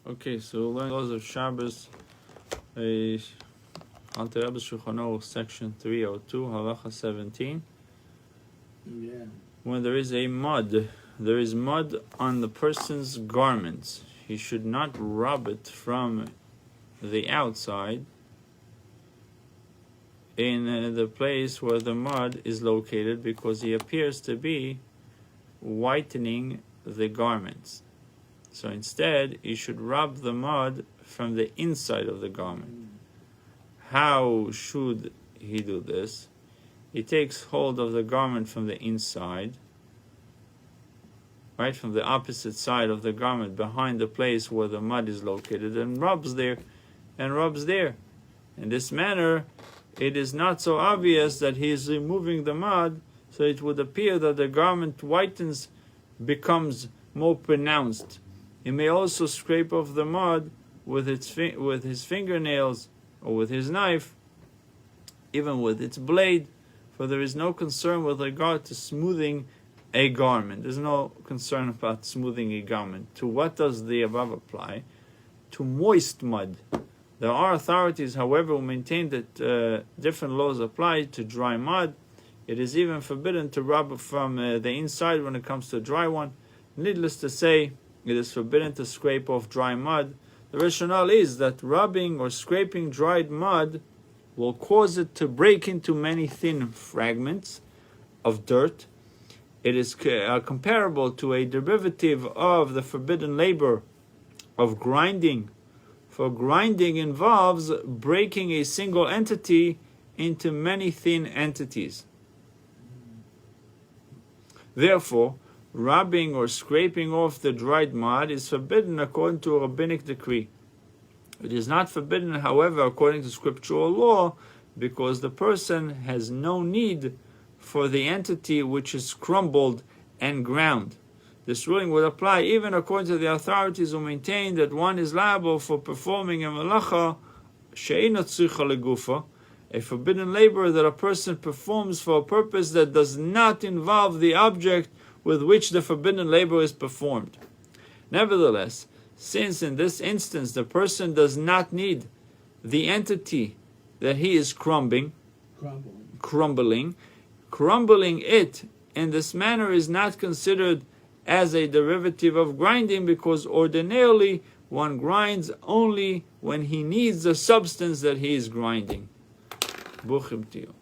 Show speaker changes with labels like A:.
A: Okay, so we'll learn laws of Shabbos, Alter Rebbe Shulchan Aruch, section 302, Halacha 17.
B: Yeah.
A: When there is mud on the person's garments, he should not rub it from the outside in the place where the mud is located, because he appears to be whitening the garments. So instead, he should rub the mud from the inside of the garment. How should he do this? He takes hold of the garment from the inside, right, from the opposite side of the garment, behind the place where the mud is located, and rubs there. In this manner, it is not so obvious that he is removing the mud, so it would appear that the garment whitens, becomes more pronounced. He may also scrape off the mud with his fingernails or with his knife, even with its blade, for there is no concern with regard to smoothing a garment. There's no concern about smoothing a garment. To what does the above apply? To moist mud. There are authorities, however, who maintain that different laws apply to dry mud. It is even forbidden to rub from the inside when it comes to a dry one. Needless to say, it is forbidden to scrape off dry mud. The rationale is that rubbing or scraping dried mud will cause it to break into many thin fragments of dirt. It is comparable to a derivative of the forbidden labor of grinding, for grinding involves breaking a single entity into many thin entities. Therefore, rubbing or scraping off the dried mud is forbidden according to a rabbinic decree. It is not forbidden, however, according to scriptural law, because the person has no need for the entity which is crumbled and ground. This ruling would apply even according to the authorities who maintain that one is liable for performing a melacha she'eina tzricha legufa, a forbidden labor that a person performs for a purpose that does not involve the object with which the forbidden labor is performed. Nevertheless, since in this instance the person does not need the entity that he is crumbling it in this manner is not considered as a derivative of grinding, because ordinarily one grinds only when he needs the substance that he is grinding. Buchim Tiyah.